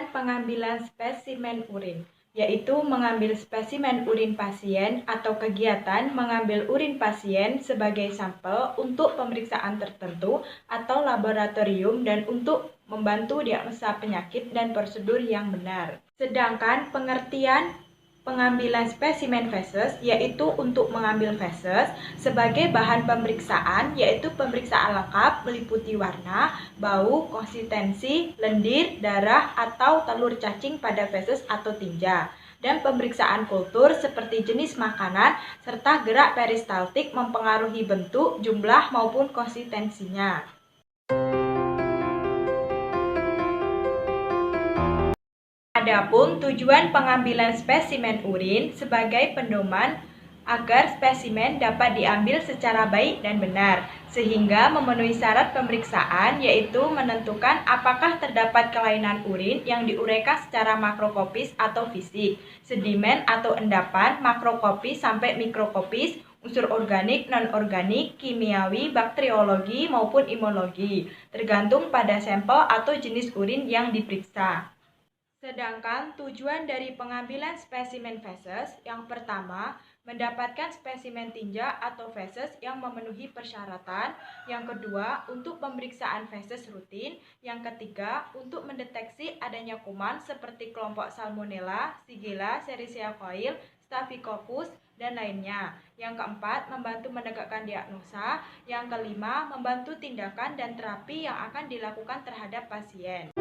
Tujuan pengambilan spesimen urin, yaitu mengambil spesimen urin pasien atau kegiatan mengambil urin pasien sebagai sampel untuk pemeriksaan tertentu atau laboratorium dan untuk membantu diagnosa penyakit dan prosedur yang benar. Sedangkan pengertian pengambilan spesimen feses yaitu untuk mengambil feses sebagai bahan pemeriksaan, yaitu pemeriksaan lengkap meliputi warna, bau, konsistensi, lendir, darah, atau telur cacing pada feses atau tinja, dan pemeriksaan kultur seperti jenis makanan serta gerak peristaltik mempengaruhi bentuk, jumlah, maupun konsistensinya. Adapun tujuan pengambilan spesimen urin sebagai pedoman agar spesimen dapat diambil secara baik dan benar, sehingga memenuhi syarat pemeriksaan, yaitu menentukan apakah terdapat kelainan urin yang diuraikan secara makroskopis atau fisik, sedimen atau endapan, makroskopis sampai mikroskopis, unsur organik, non-organik, kimiawi, bakteriologi, maupun imunologi, tergantung pada sampel atau jenis urin yang diperiksa. Sedangkan tujuan dari pengambilan spesimen feses yang pertama, mendapatkan spesimen tinja atau feses yang memenuhi persyaratan. Yang kedua, untuk pemeriksaan feses rutin. Yang ketiga, untuk mendeteksi adanya kuman seperti kelompok Salmonella, Shigella, Sericea coel, Staphylococcus, dan lainnya. Yang keempat, membantu menegakkan diagnosa. Yang kelima, membantu tindakan dan terapi yang akan dilakukan terhadap pasien.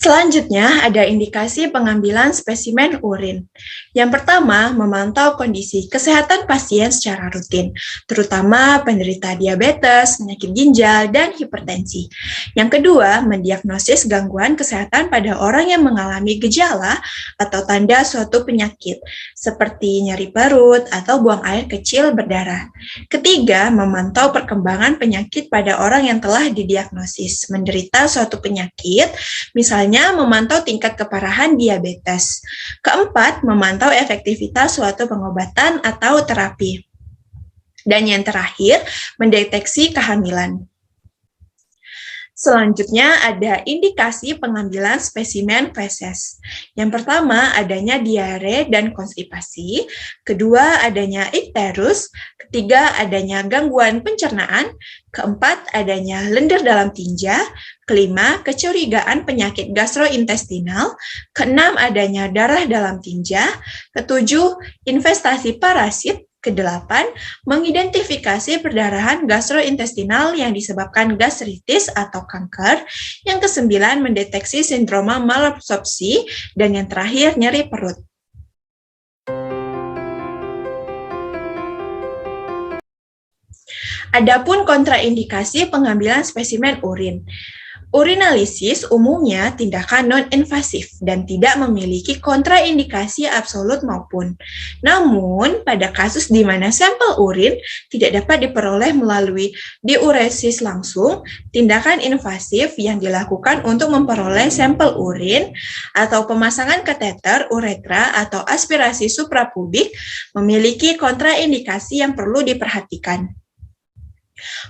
Selanjutnya, ada indikasi pengambilan spesimen urin. Yang pertama, memantau kondisi kesehatan pasien secara rutin, terutama penderita diabetes, penyakit ginjal, dan hipertensi. Yang kedua, mendiagnosis gangguan kesehatan pada orang yang mengalami gejala atau tanda suatu penyakit, seperti nyeri perut atau buang air kecil berdarah. Ketiga, memantau perkembangan penyakit pada orang yang telah didiagnosis menderita suatu penyakit, misalnya memantau tingkat keparahan diabetes. Keempat, memantau efektivitas suatu pengobatan atau terapi. Dan yang terakhir, mendeteksi kehamilan. Selanjutnya ada indikasi pengambilan spesimen feses. Yang pertama, adanya diare dan konstipasi. Kedua, adanya ikterus. Ketiga, adanya gangguan pencernaan. Keempat, adanya lendir dalam tinja. Kelima, kecurigaan penyakit gastrointestinal. Keenam, adanya darah dalam tinja. Ketujuh, investasi parasit. Kedelapan, mengidentifikasi perdarahan gastrointestinal yang disebabkan gastritis atau kanker. Yang kesembilan, mendeteksi sindroma malabsorpsi. Dan yang terakhir, nyeri perut. Adapun kontraindikasi pengambilan spesimen urin. Urinalisis umumnya tindakan non-invasif dan tidak memiliki kontraindikasi absolut maupun. Namun, pada kasus di mana sampel urin tidak dapat diperoleh melalui diuresis langsung, tindakan invasif yang dilakukan untuk memperoleh sampel urin atau pemasangan kateter uretra atau aspirasi suprapubik memiliki kontraindikasi yang perlu diperhatikan.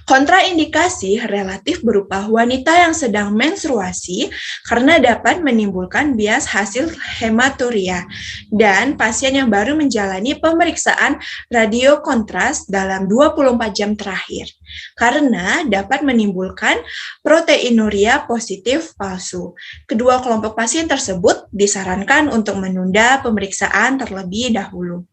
Kontraindikasi relatif berupa wanita yang sedang menstruasi karena dapat menimbulkan bias hasil hematuria dan pasien yang baru menjalani pemeriksaan radiokontras dalam 24 jam terakhir karena dapat menimbulkan proteinuria positif palsu. Kedua kelompok pasien tersebut disarankan untuk menunda pemeriksaan terlebih dahulu.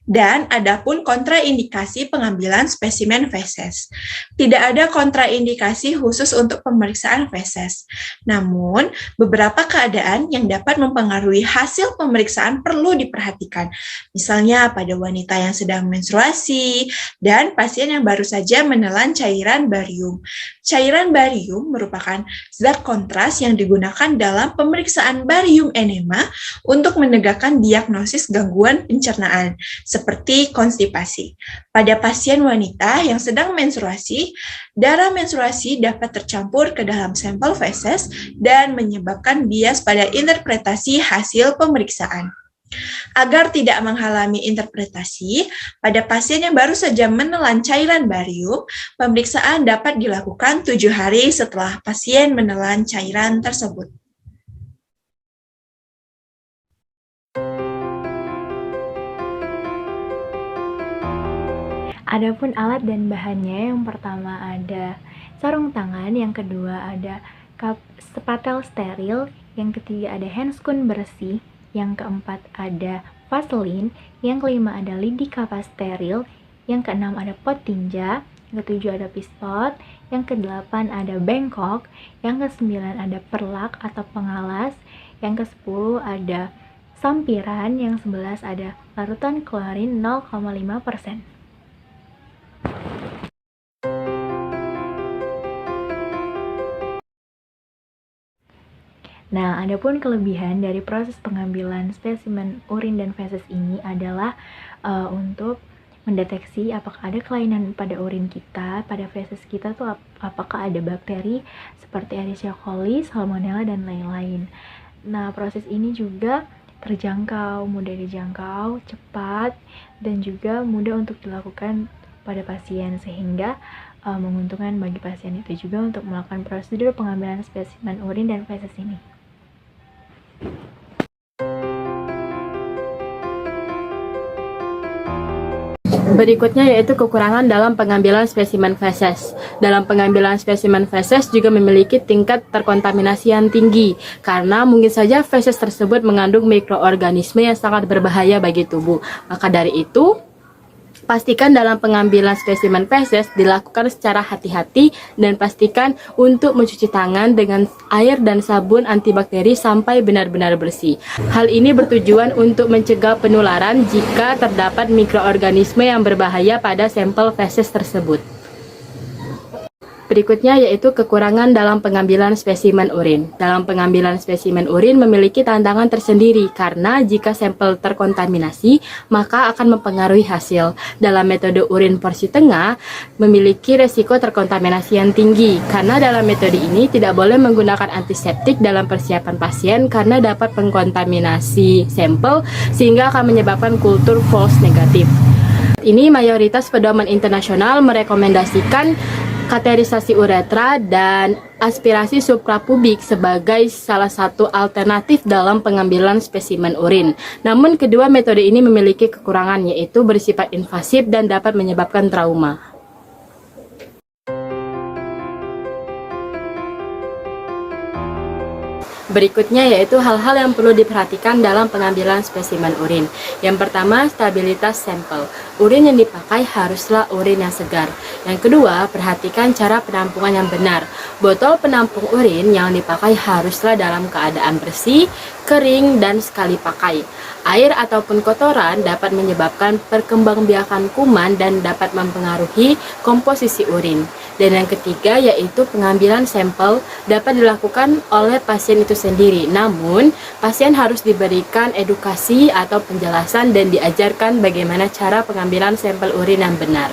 Dan adapun kontraindikasi pengambilan spesimen feses. Tidak ada kontraindikasi khusus untuk pemeriksaan feses. Namun, beberapa keadaan yang dapat mempengaruhi hasil pemeriksaan perlu diperhatikan. Misalnya pada wanita yang sedang menstruasi dan pasien yang baru saja menelan cairan barium. Cairan barium merupakan zat kontras yang digunakan dalam pemeriksaan barium enema untuk menegakkan diagnosis gangguan pencernaan, seperti konstipasi. Pada pasien wanita yang sedang menstruasi, darah menstruasi dapat tercampur ke dalam sampel feses dan menyebabkan bias pada interpretasi hasil pemeriksaan. Agar tidak menghalangi interpretasi, pada pasien yang baru saja menelan cairan barium, pemeriksaan dapat dilakukan 7 hari setelah pasien menelan cairan tersebut. Adapun alat dan bahannya, yang pertama ada sarung tangan, yang kedua ada spatel steril, yang ketiga ada handscoon bersih, yang keempat ada vaselin, yang kelima ada lidi kapas steril, yang keenam ada pot tinja, yang ketujuh ada pispot, yang kedelapan ada bengkok, yang kesembilan ada perlak atau pengalas, yang kesepuluh ada sampiran, yang 11 ada larutan klorin 0,5%. Nah, adapun kelebihan dari proses pengambilan spesimen urin dan feses ini adalah untuk mendeteksi apakah ada kelainan pada urin kita, pada feses kita tuh apakah ada bakteri seperti Escherichia coli, Salmonella, dan lain-lain. Nah, proses ini juga terjangkau, mudah dijangkau, cepat, dan juga mudah untuk dilakukan pada pasien, sehingga menguntungkan bagi pasien itu juga untuk melakukan prosedur pengambilan spesimen urin dan feses ini. Berikutnya yaitu kekurangan dalam pengambilan spesimen feses. Dalam pengambilan spesimen feses juga memiliki tingkat terkontaminasi yang tinggi, karena mungkin saja feses tersebut mengandung mikroorganisme yang sangat berbahaya bagi tubuh. Maka dari itu, pastikan dalam pengambilan spesimen feses dilakukan secara hati-hati dan pastikan untuk mencuci tangan dengan air dan sabun antibakteri sampai benar-benar bersih. Hal ini bertujuan untuk mencegah penularan jika terdapat mikroorganisme yang berbahaya pada sampel feses tersebut. Berikutnya yaitu kekurangan dalam pengambilan spesimen urin. Dalam pengambilan spesimen urin memiliki tantangan tersendiri karena jika sampel terkontaminasi, maka akan mempengaruhi hasil. Dalam metode urin porsi tengah, memiliki resiko terkontaminasi yang tinggi karena dalam metode ini tidak boleh menggunakan antiseptik dalam persiapan pasien karena dapat mengkontaminasi sampel sehingga akan menyebabkan kultur false negatif. Ini mayoritas pedoman internasional merekomendasikan kateterisasi uretra dan aspirasi suprapubik sebagai salah satu alternatif dalam pengambilan spesimen urin. Namun kedua metode ini memiliki kekurangan, yaitu bersifat invasif dan dapat menyebabkan trauma. Berikutnya yaitu hal-hal yang perlu diperhatikan dalam pengambilan spesimen urin. Yang pertama, stabilitas sampel. Urin yang dipakai haruslah urin yang segar. Yang kedua, perhatikan cara penampungan yang benar. Botol penampung urin yang dipakai haruslah dalam keadaan bersih, kering, dan sekali pakai. Air ataupun kotoran dapat menyebabkan perkembangbiakan kuman dan dapat mempengaruhi komposisi urin. Dan yang ketiga yaitu pengambilan sampel dapat dilakukan oleh pasien itu sendiri. Namun, pasien harus diberikan edukasi atau penjelasan dan diajarkan bagaimana cara pengambilan sampel urin yang benar.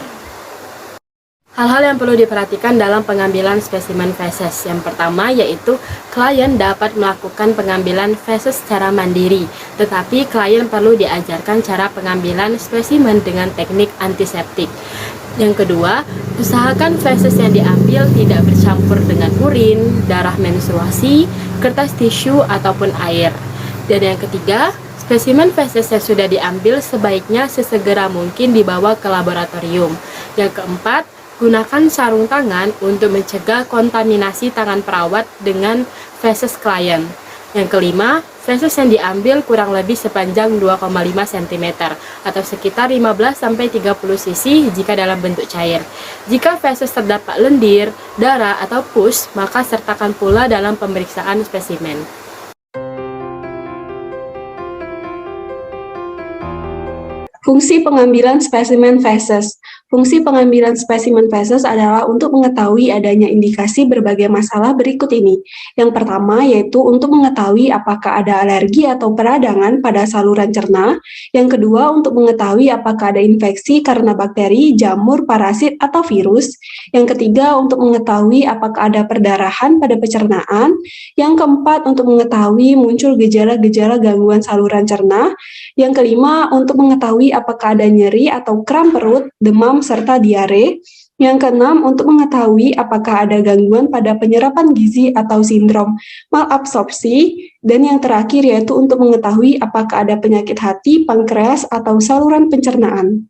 Hal-hal yang perlu diperhatikan dalam pengambilan spesimen feses. Yang pertama yaitu klien dapat melakukan pengambilan feses secara mandiri, tetapi klien perlu diajarkan cara pengambilan spesimen dengan teknik antiseptik. Yang kedua, usahakan feses yang diambil tidak bercampur dengan urin, darah menstruasi, kertas tisu, ataupun air. Dan yang ketiga, spesimen feses yang sudah diambil sebaiknya sesegera mungkin dibawa ke laboratorium. Yang keempat, gunakan sarung tangan untuk mencegah kontaminasi tangan perawat dengan feses klien. Yang kelima, feses yang diambil kurang lebih sepanjang 2,5 cm atau sekitar 15-30 cc jika dalam bentuk cair. Jika feses terdapat lendir, darah, atau pus, maka sertakan pula dalam pemeriksaan spesimen. Fungsi pengambilan spesimen feses. Fungsi pengambilan spesimen feses adalah untuk mengetahui adanya indikasi berbagai masalah berikut ini. Yang pertama yaitu untuk mengetahui apakah ada alergi atau peradangan pada saluran cerna. Yang kedua untuk mengetahui apakah ada infeksi karena bakteri, jamur, parasit, atau virus. Yang ketiga untuk mengetahui apakah ada perdarahan pada pencernaan. Yang keempat untuk mengetahui muncul gejala-gejala gangguan saluran cerna. Yang kelima, untuk mengetahui apakah ada nyeri atau kram perut, demam, serta diare. Yang keenam, untuk mengetahui apakah ada gangguan pada penyerapan gizi atau sindrom malabsorpsi. Dan yang terakhir yaitu untuk mengetahui apakah ada penyakit hati, pankreas, atau saluran pencernaan.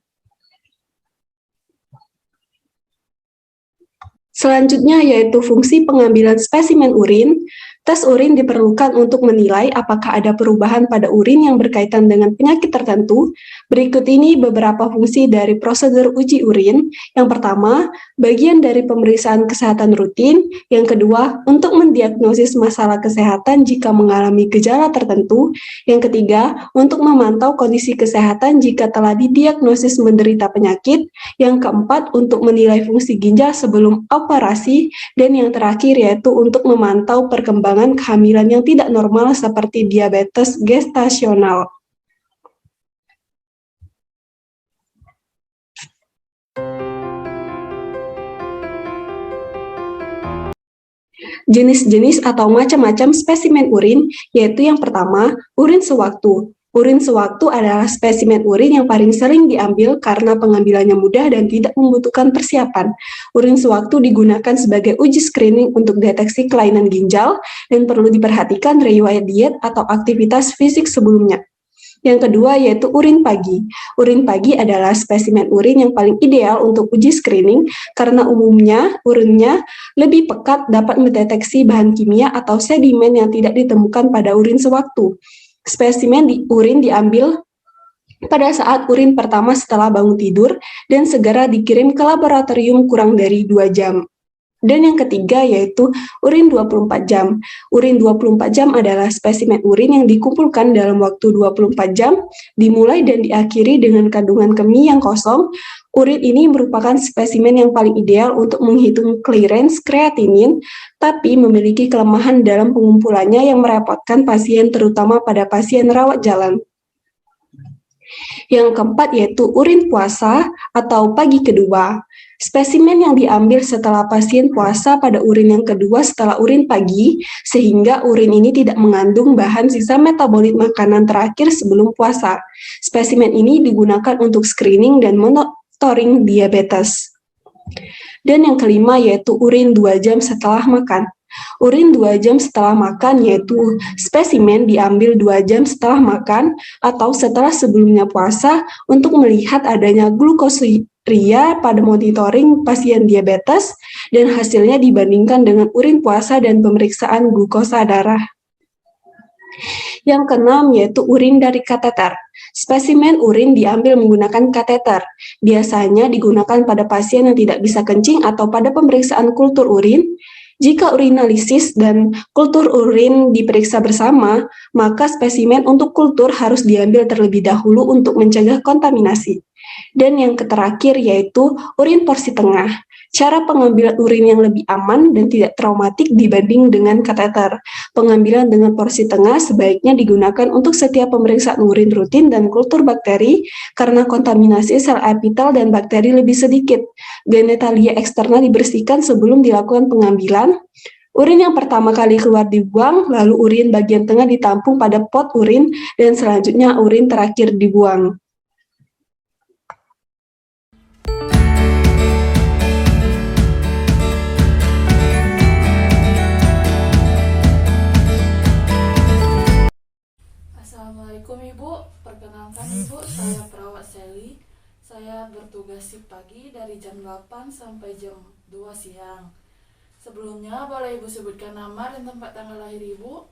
Selanjutnya yaitu fungsi pengambilan spesimen urin. Tes urin diperlukan untuk menilai apakah ada perubahan pada urin yang berkaitan dengan penyakit tertentu. Berikut ini beberapa fungsi dari prosedur uji urin. Yang pertama, bagian dari pemeriksaan kesehatan rutin. Yang kedua, untuk mendiagnosis masalah kesehatan jika mengalami gejala tertentu. Yang ketiga, untuk memantau kondisi kesehatan jika telah didiagnosis menderita penyakit. Yang keempat, untuk menilai fungsi ginjal sebelum operasi. Dan yang terakhir yaitu untuk memantau perkembangan kehamilan yang tidak normal seperti diabetes gestasional. Jenis-jenis atau macam-macam spesimen urin, yaitu yang pertama, urin sewaktu. Urin sewaktu adalah spesimen urin yang paling sering diambil karena pengambilannya mudah dan tidak membutuhkan persiapan. Urin sewaktu digunakan sebagai uji screening untuk deteksi kelainan ginjal dan perlu diperhatikan riwayat diet atau aktivitas fisik sebelumnya. Yang kedua yaitu urin pagi. Urin pagi adalah spesimen urin yang paling ideal untuk uji screening karena umumnya urinnya lebih pekat dapat mendeteksi bahan kimia atau sedimen yang tidak ditemukan pada urin sewaktu. Spesimen urin diambil pada saat urin pertama setelah bangun tidur dan segera dikirim ke laboratorium kurang dari 2 jam. Dan yang ketiga yaitu urin 24 jam. Urin 24 jam adalah spesimen urin yang dikumpulkan dalam waktu 24 jam, dimulai dan diakhiri dengan kandungan kemih yang kosong. Urin ini merupakan spesimen yang paling ideal untuk menghitung clearance kreatinin, tapi memiliki kelemahan dalam pengumpulannya yang merepotkan pasien terutama pada pasien rawat jalan. Yang keempat yaitu urin puasa atau pagi kedua. Spesimen yang diambil setelah pasien puasa pada urin yang kedua setelah urin pagi, sehingga urin ini tidak mengandung bahan sisa metabolit makanan terakhir sebelum puasa. Spesimen ini digunakan untuk screening dan monitoring diabetes. Dan yang kelima yaitu urin 2 jam setelah makan. Urin 2 jam setelah makan yaitu spesimen diambil 2 jam setelah makan atau setelah sebelumnya puasa untuk melihat adanya glukosmiria pada monitoring pasien diabetes dan hasilnya dibandingkan dengan urin puasa dan pemeriksaan glukosa darah. Yang keenam yaitu urin dari kateter. Spesimen urin diambil menggunakan kateter. Biasanya digunakan pada pasien yang tidak bisa kencing atau pada pemeriksaan kultur urin. Jika urinalisis dan kultur urin diperiksa bersama, maka spesimen untuk kultur harus diambil terlebih dahulu untuk mencegah kontaminasi. Dan yang terakhir yaitu urin porsi tengah. Cara pengambilan urin yang lebih aman dan tidak traumatik dibanding dengan kateter. Pengambilan dengan porsi tengah sebaiknya digunakan untuk setiap pemeriksaan urin rutin dan kultur bakteri karena kontaminasi sel epitel dan bakteri lebih sedikit. Genitalia eksterna dibersihkan sebelum dilakukan pengambilan. Urin yang pertama kali keluar dibuang, lalu urin bagian tengah ditampung pada pot urin, dan selanjutnya urin terakhir dibuang. Assalamualaikum Ibu, perkenalkan Ibu, saya perawat Sally. Saya bertugas shift pagi dari jam 8 sampai jam 2 siang. Sebelumnya boleh Ibu sebutkan nama dan tempat tanggal lahir Ibu?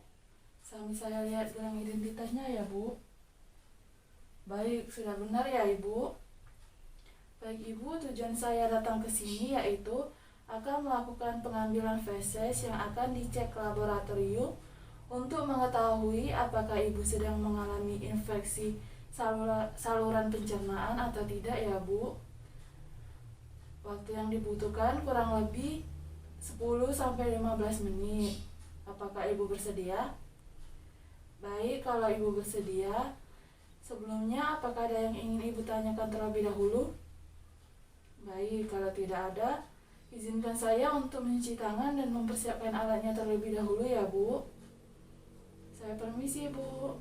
Sambil saya lihat gelang identitasnya ya Bu. Baik, sudah benar ya Ibu. Baik Ibu, tujuan saya datang ke sini yaitu akan melakukan pengambilan feses yang akan dicek ke laboratorium untuk mengetahui apakah Ibu sedang mengalami infeksi saluran pencernaan atau tidak ya Bu. Waktu yang dibutuhkan kurang lebih 10-15 menit. Apakah Ibu bersedia? Baik, kalau Ibu bersedia, sebelumnya apakah ada yang ingin Ibu tanyakan terlebih dahulu? Baik, kalau tidak ada, izinkan saya untuk mencuci tangan dan mempersiapkan alatnya terlebih dahulu ya Bu. Saya permisi Bu.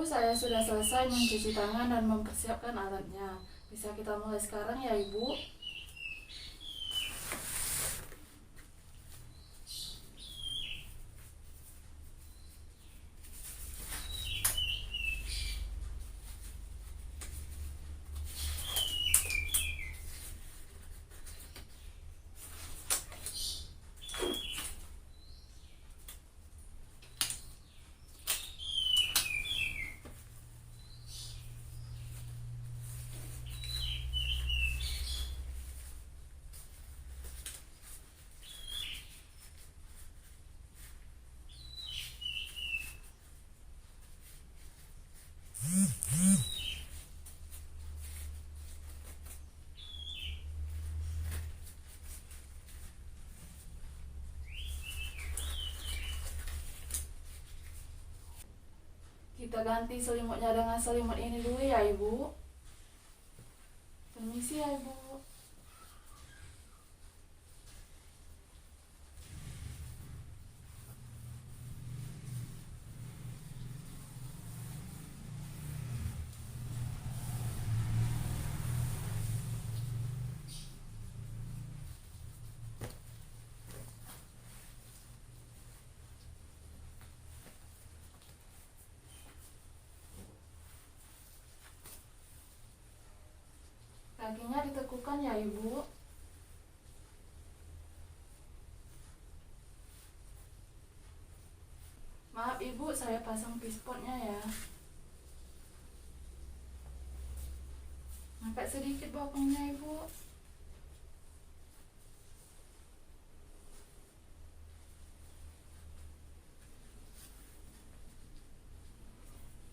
saya sudah selesai mencuci tangan dan mempersiapkan alatnya. Bisa kita mulai sekarang ya, Ibu? Kita ganti selimutnya dengan selimut ini dulu ya, Ibu. Permisi ya, Ibu. Kakinya ditekukan ya, Ibu. Maaf, Ibu, saya pasang pispotnya ya. Angkat sedikit bokongnya, Ibu.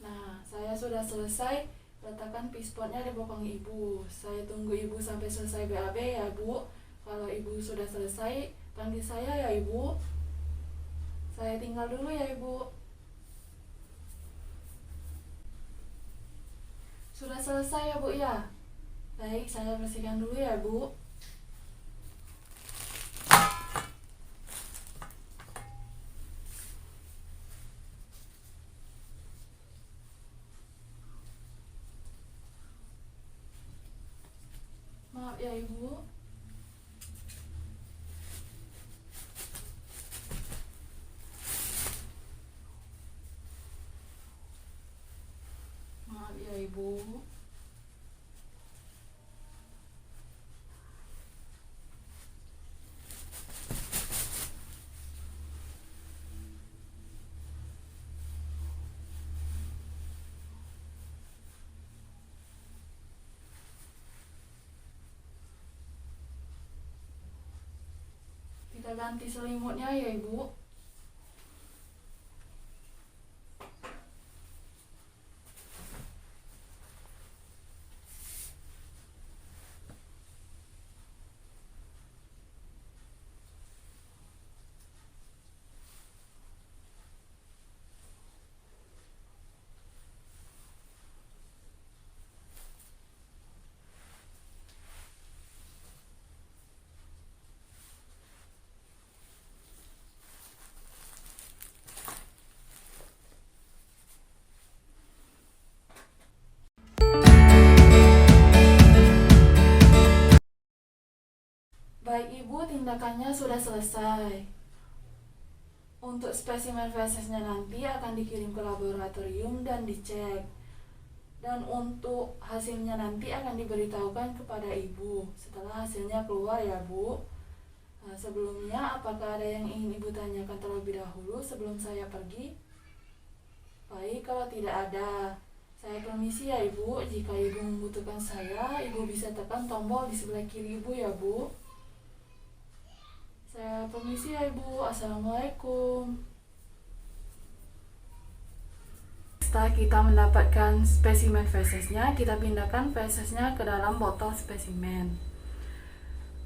Nah, saya sudah selesai. Letakkan pispotnya di bokong Ibu. Saya tunggu Ibu sampai selesai BAB ya, Bu. Kalau Ibu sudah selesai, panggil saya ya, Ibu. Saya tinggal dulu ya, Ibu. Sudah selesai ya, Bu ya? Baik, saya bersihkan dulu ya, Bu. Maaf ya, Ibu. Maaf ya, Ibu. Kita ganti selimutnya ya, Ibu. Baik, Ibu, tindakannya sudah selesai. Untuk spesimen fesesnya nanti akan dikirim ke laboratorium dan dicek. Dan untuk hasilnya nanti akan diberitahukan kepada Ibu setelah hasilnya keluar ya, Bu. Nah, sebelumnya apakah ada yang ingin Ibu tanyakan terlebih dahulu sebelum saya pergi? Baik, kalau tidak ada, saya permisi ya, Ibu. Jika Ibu membutuhkan saya, Ibu bisa tekan tombol di sebelah kiri Ibu ya, Bu. Saya permisi ya, Ibu. Assalamualaikum. Setelah kita mendapatkan spesimen fesesnya, kita pindahkan fesesnya ke dalam botol spesimen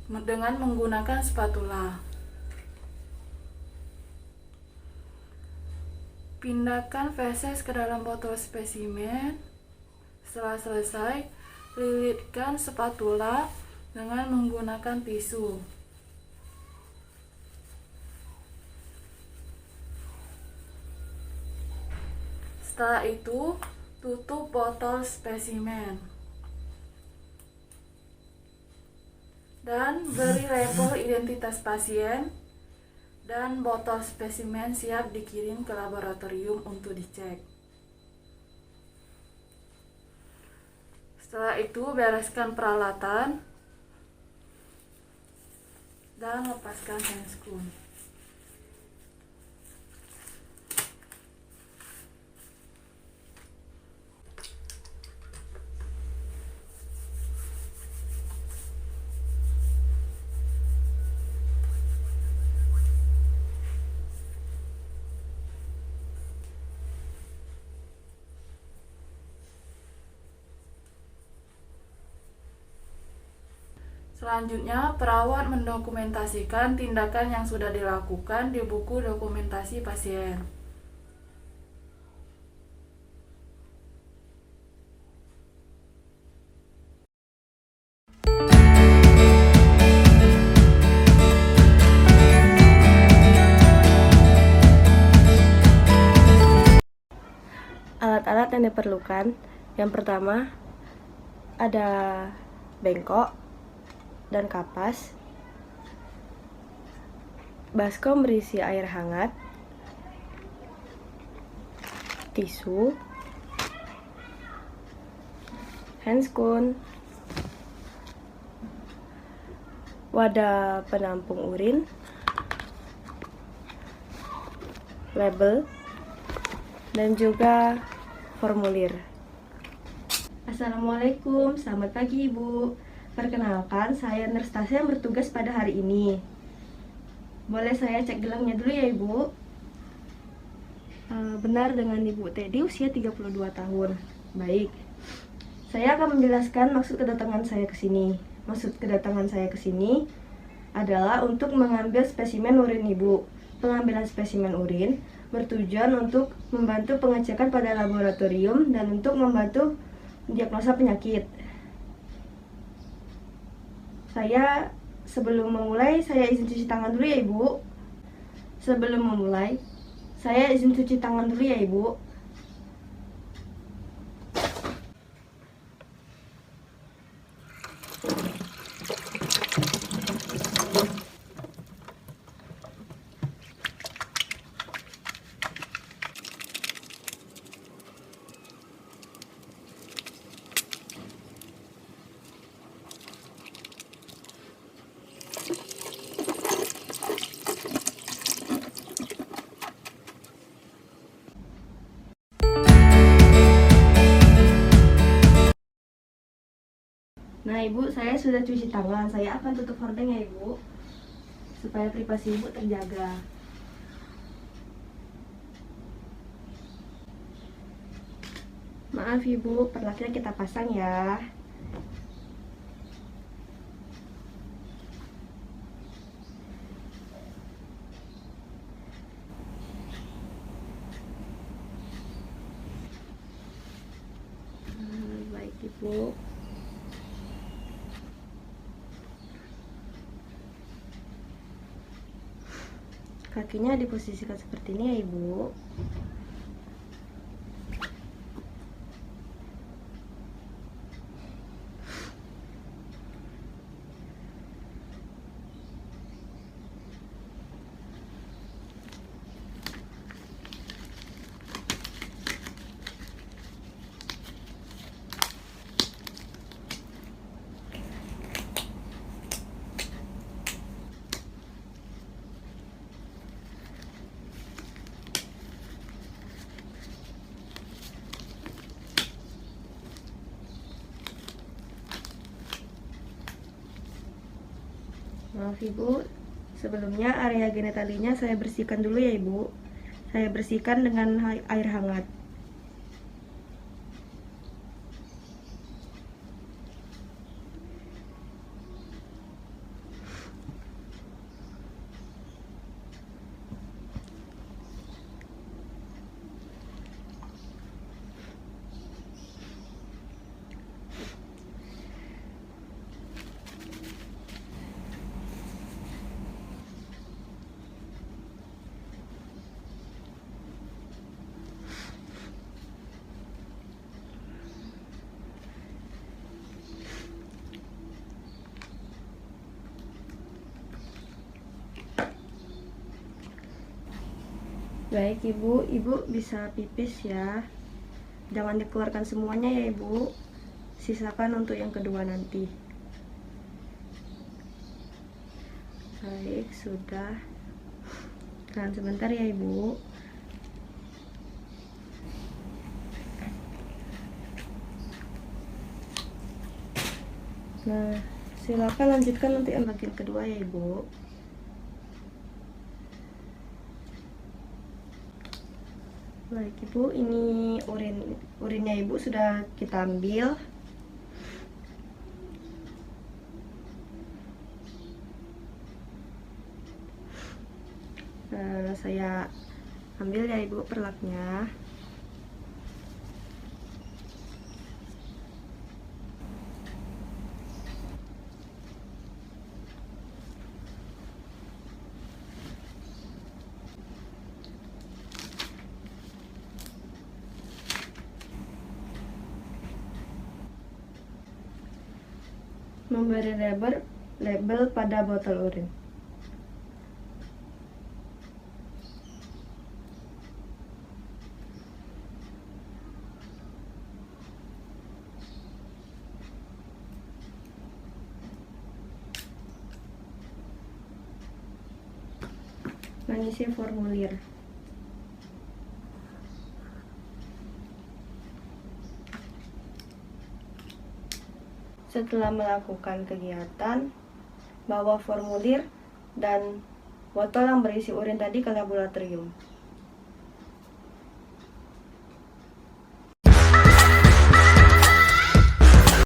dengan menggunakan spatula. Pindahkan feses ke dalam botol spesimen. Setelah selesai, lilitkan spatula dengan menggunakan tisu. Setelah itu, tutup botol spesimen, dan beri label identitas pasien, dan botol spesimen siap dikirim ke laboratorium untuk dicek. Setelah itu bereskan peralatan dan lepaskan handscoon. Selanjutnya, perawat mendokumentasikan tindakan yang sudah dilakukan di buku dokumentasi pasien. Alat-alat yang diperlukan, yang pertama ada bengkok dan kapas, baskom berisi air hangat, tisu, handscoon, wadah penampung urin, label, dan juga formulir. Assalamualaikum, selamat pagi Ibu. Perkenalkan, saya Nerstasia yang bertugas pada hari ini. Boleh saya cek gelangnya dulu ya Ibu? Benar dengan Ibu Teddy, usia 32 tahun. Baik, saya akan menjelaskan maksud kedatangan saya ke sini. Maksud kedatangan saya ke sini adalah untuk mengambil spesimen urin Ibu. Pengambilan spesimen urin bertujuan untuk membantu pengecekan pada laboratorium dan untuk membantu diagnosa penyakit. Sebelum memulai, saya izin cuci tangan dulu ya Ibu. Sebelum memulai, saya izin cuci tangan dulu ya Ibu. Nah Ibu, saya sudah cuci tangan. Saya akan tutup hordengnya Ibu, supaya privasi Ibu terjaga. Maaf Ibu, perlakunya kita pasang ya. Baik Ibu. Kakinya diposisikan seperti ini ya Ibu. Maaf Ibu, sebelumnya area genitalinya saya bersihkan dulu ya Ibu. Saya bersihkan dengan air hangat. Baik Ibu, Ibu bisa pipis ya. Jangan dikeluarkan semuanya ya Ibu. Sisakan untuk yang kedua nanti. Baik, sudah. Tahan sebentar ya Ibu. Nah, silakan lanjutkan untuk yang bagian kedua ya Ibu. Baik Ibu, ini urinnya Ibu sudah kita ambil. Saya ambil ya Ibu perlaknya. Memberi label pada botol urin. Mengisi formulir. Setelah melakukan kegiatan, bawa formulir dan botol yang berisi urin tadi ke laboratorium.